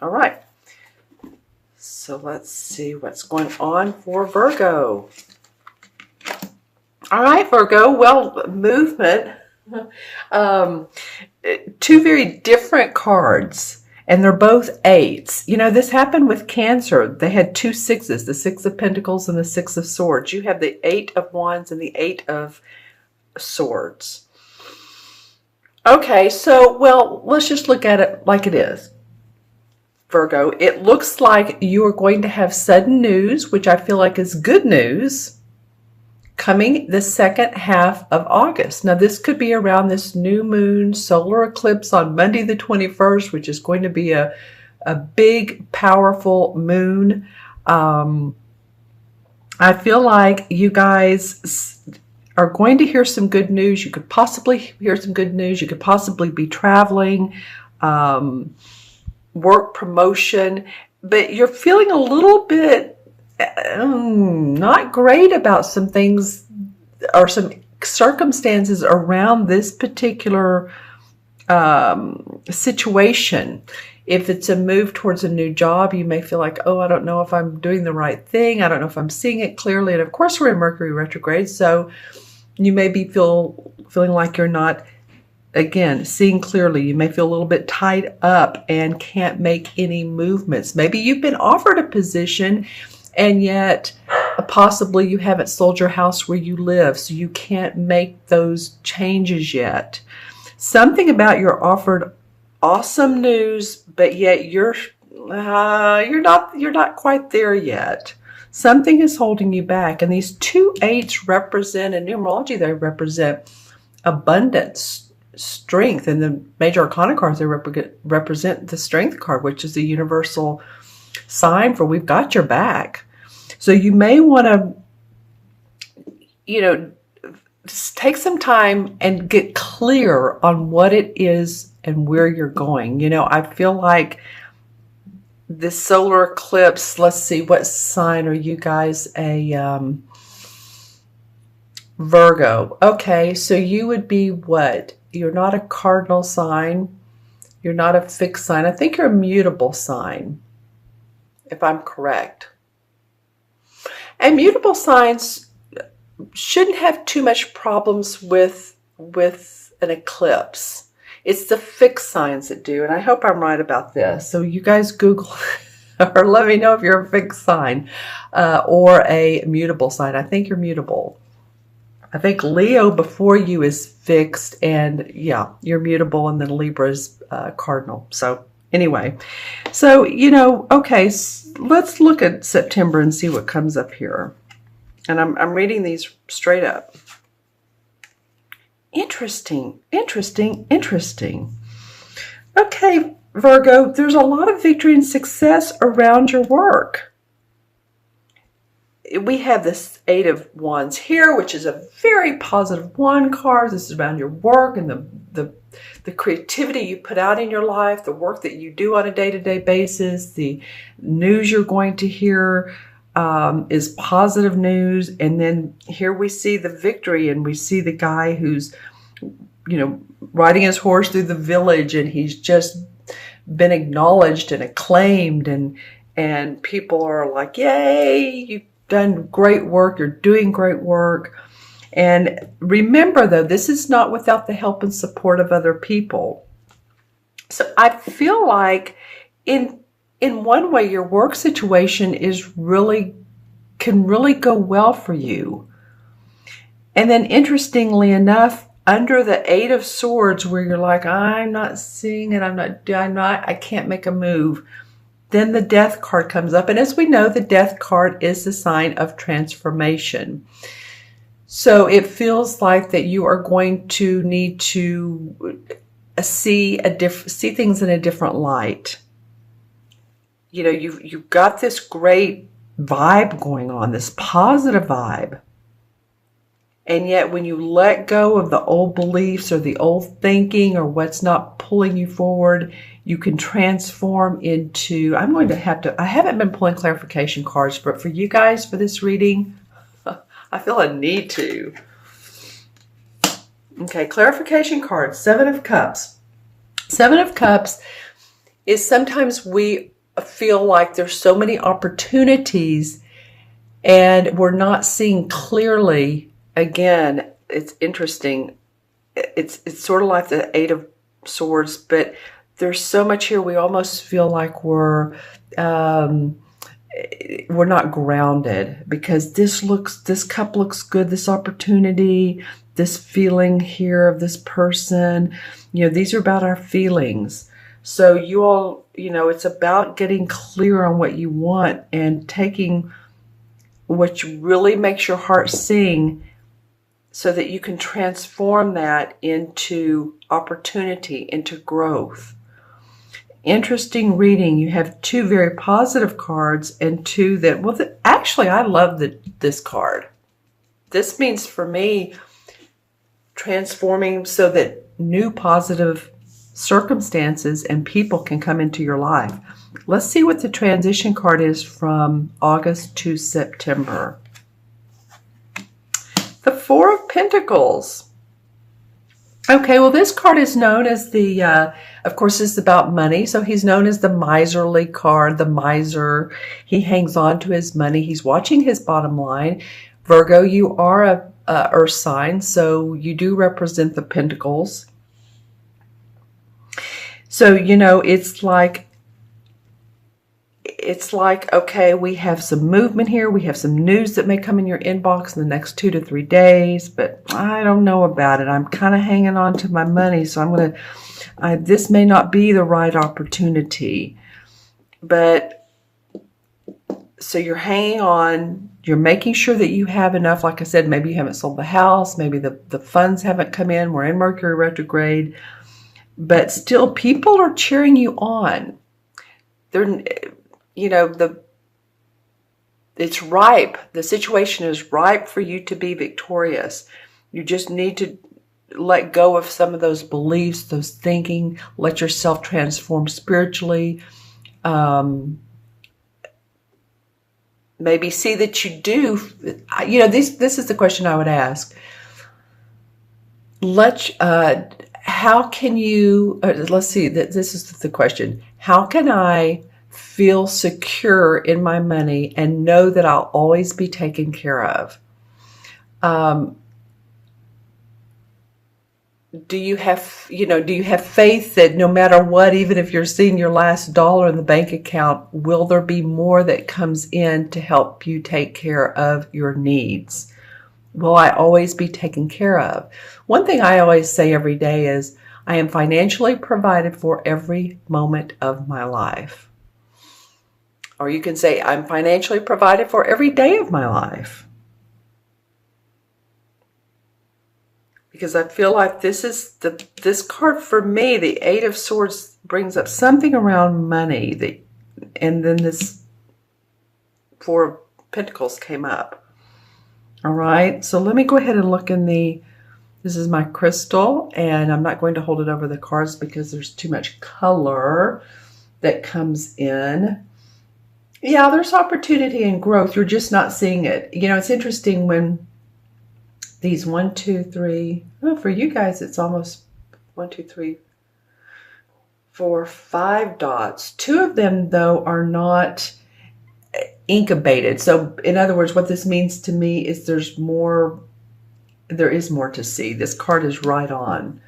All right. So let's see what's going on for Virgo. All right, Virgo. Well, movement. Two very different cards. And they're both eights. You know, this happened with Cancer. They had two sixes, the Six of Pentacles and the Six of Swords. You have the Eight of Wands and the Eight of Swords. Okay, so, well, let's just look at it like it is. Virgo, it looks like you are going to have sudden news, which I feel like is good news, coming the second half of August. Now, this could be around this new moon solar eclipse on Monday the 21st, which is going to be a big, powerful moon. I feel like you guys are going to hear some good news. You could possibly hear some good news. You could possibly be traveling, work promotion, but you're feeling a little bit not great about some things or some circumstances around this particular situation. If it's a move towards a new job, you may feel like, oh, I don't know if I'm doing the right thing. I don't know if I'm seeing it clearly. And of course, we're in Mercury retrograde, so you may be feeling like you're not, again, seeing clearly. You may feel a little bit tied up and can't make any movements. Maybe you've been offered a position and yet possibly you haven't sold your house where you live, so you can't make those changes yet. Something about your offered awesome news, but yet you're not quite there yet. Something is holding you back. And these two eights represent, in numerology, they represent abundance, strength. And the major arcana cards, they represent the strength card, which is the universal sign for we've got your back. So you may want to, take some time and get clear on what it is and where you're going. I feel like this solar eclipse, let's see, what sign are you guys? A Virgo. Okay, so you would be what? You're not a cardinal sign. You're not a fixed sign. I think you're a mutable sign, if I'm correct. And mutable signs shouldn't have too much problems with an eclipse. It's the fixed signs that do, and I hope I'm right about this. So you guys Google or let me know if you're a fixed sign or a mutable sign. I think you're mutable. I think Leo before you is fixed, and yeah, you're mutable, and then Libra is cardinal. So anyway, so, okay, let's look at September and see what comes up here. And I'm reading these straight up. Interesting, interesting, interesting. Okay, Virgo, there's a lot of victory and success around your work. We have this Eight of Wands here, which is a very positive one card. This is around your work and the creativity you put out in your life, the work that you do on a day-to-day basis, the news you're going to hear is positive news. And then here we see the victory, and we see the guy who's, riding his horse through the village, and he's just been acknowledged and acclaimed, and people are like, yay, you've done great work, you're doing great work. And remember, though, this is not without the help and support of other people. So I feel like in one way, your work situation can really go well for you. And then interestingly enough, under the Eight of Swords, where you're like, I'm not seeing it, I can't make a move. Then the Death card comes up. And as we know, the Death card is the sign of transformation. So it feels like that you are going to need to see things in a different light. You've got this great vibe going on, this positive vibe. And yet when you let go of the old beliefs or the old thinking or what's not pulling you forward, you can transform into, I haven't been pulling clarification cards, but for you guys for this reading, I feel a need to. Okay, clarification cards, Seven of Cups. Seven of Cups is sometimes we feel like there's so many opportunities and we're not seeing clearly. Again, it's interesting. It's sort of like the Eight of Swords, but there's so much here. We almost feel like we're not grounded, because this cup looks good, this opportunity, this feeling here of this person. These are about our feelings. So you all, it's about getting clear on what you want and taking what really makes your heart sing, so that you can transform that into opportunity, into growth. Interesting reading. You have two very positive cards and two that, well, actually, I love this card. This means for me transforming so that new positive circumstances and people can come into your life. Let's see what the transition card is from August to September. The Four of Pentacles. Okay, well, this card is known as of course, it's about money. So he's known as the miserly card, the miser. He hangs on to his money. He's watching his bottom line. Virgo, you are a earth sign, so you do represent the pentacles. So, it's like, okay, we have some movement here. We have some news that may come in your inbox in the next 2 to 3 days, but I don't know about it. I'm kind of hanging on to my money, so this may not be the right opportunity. But so you're hanging on, you're making sure that you have enough. Like I said, maybe you haven't sold the house, maybe the funds haven't come in. We're in Mercury retrograde, but still people are cheering you on. It's ripe. The situation is ripe for you to be victorious. You just need to let go of some of those beliefs, those thinking, let yourself transform spiritually. Maybe see that you do. This is the question I would ask. How can you, let's see, this is the question. How can I feel secure in my money and know that I'll always be taken care of? Do you have faith that no matter what, even if you're seeing your last dollar in the bank account, will there be more that comes in to help you take care of your needs? Will I always be taken care of? One thing I always say every day is, I am financially provided for every moment of my life. Or you can say, I'm financially provided for every day of my life. Because I feel like this card for me, the Eight of Swords, brings up something around money. And then this Four of Pentacles came up. All right, so let me go ahead and look in this is my crystal, and I'm not going to hold it over the cards because there's too much color that comes in. Yeah, there's opportunity and growth. You're just not seeing it. It's interesting when these 1, 2, 3, well, for you guys, it's almost 1, 2, 3, 4, 5 dots. 2 of them, though, are not incubated. So in other words, what this means to me is there is more to see. This card is right on.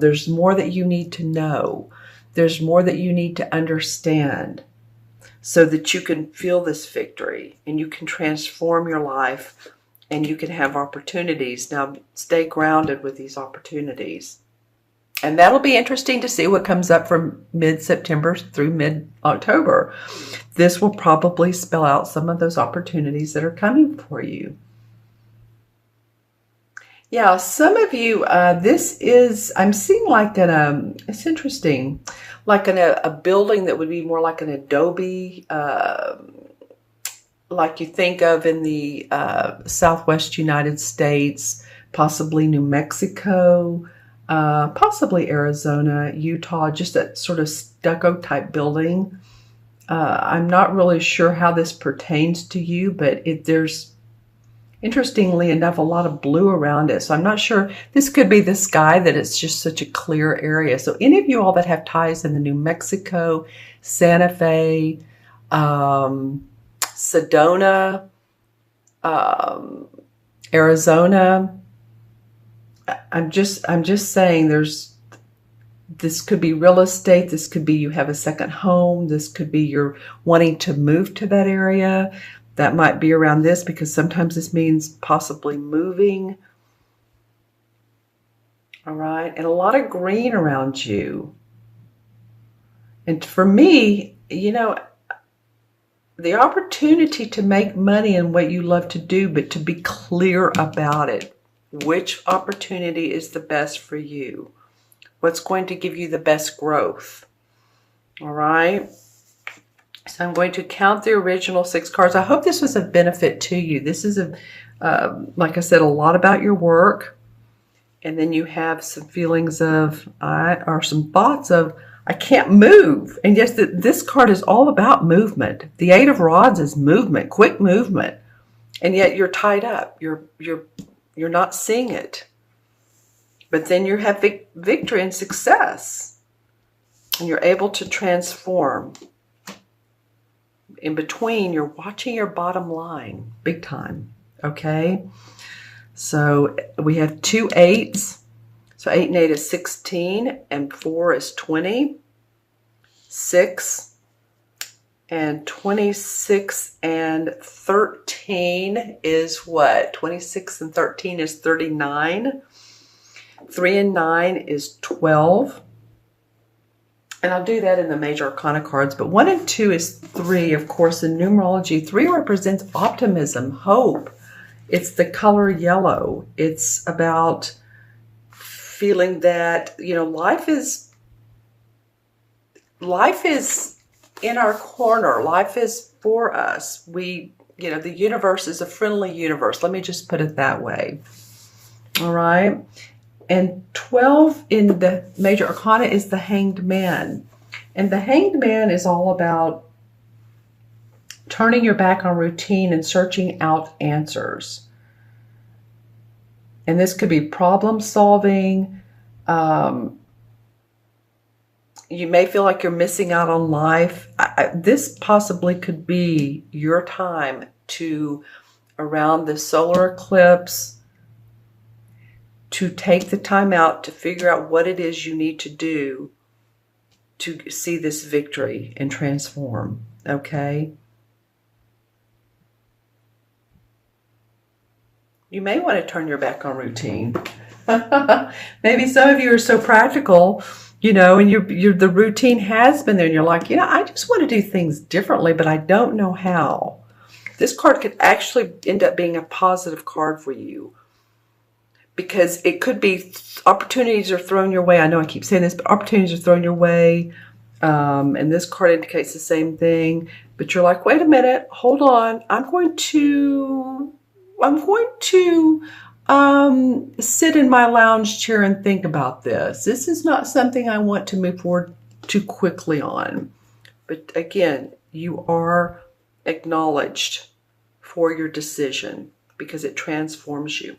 There's more that you need to know. There's more that you need to understand so that you can feel this victory and you can transform your life and you can have opportunities. Now, stay grounded with these opportunities. And that'll be interesting to see what comes up from mid-September through mid-October. This will probably spell out some of those opportunities that are coming for you. Yeah, some of you, I'm seeing like it's interesting, like a building that would be more like an adobe, like you think of in the Southwest United States, possibly New Mexico, possibly Arizona, Utah, just that sort of stucco type building. I'm not really sure how this pertains to you, but Interestingly enough, a lot of blue around it. So I'm not sure. This could be the sky, that it's just such a clear area. So any of you all that have ties in the New Mexico, Santa Fe, Sedona, Arizona, I'm just saying this could be real estate. This could be you have a second home. This could be you're wanting to move to that area. That might be around this, because sometimes this means possibly moving. All right. And a lot of green around you. And for me, you know, the opportunity to make money in what you love to do, but to be clear about it. Which opportunity is the best for you? What's going to give you the best growth? All right. So I'm going to count the original 6 cards. I hope this was of benefit to you. This is, like I said, a lot about your work. And then you have some feelings of, or some thoughts of, I can't move. And yes, this card is all about movement. The 8 of Rods is movement, quick movement. And yet you're tied up. You're not seeing it. But then you have victory and success. And you're able to transform. In between, you're watching your bottom line big time. Okay? So we have 2 8s. So 8 and 8 is 16, and 4 is 20. 6 and 26 and 13 is what? 26 and 13 is 39. 3 and 9 is 12. And I'll do that in the major arcana cards. But 1 and 2 is 3. Of course, in numerology, 3 represents optimism, hope. It's the color yellow. It's about feeling that, you know, life is in our corner. Life is for us. You know, the universe is a friendly universe. Let me just put it that way. All right. And 12 in the major arcana is the Hanged Man. And the Hanged Man is all about turning your back on routine and searching out answers. And this could be problem solving. You may feel like you're missing out on life. This possibly could be your time to, around the solar eclipse, to take the time out to figure out what it is you need to do to see this victory and transform, okay? You may want to turn your back on routine. Maybe some of you are so practical, you know, and the routine has been there, and you're like, you know, I just want to do things differently, but I don't know how. This card could actually end up being a positive card for you, because it could be opportunities are thrown your way. I know I keep saying this, but opportunities are thrown your way. And this card indicates the same thing. But you're like, wait a minute, hold on. I'm going to sit in my lounge chair and think about this. This is not something I want to move forward too quickly on. But again, you are acknowledged for your decision, because it transforms you.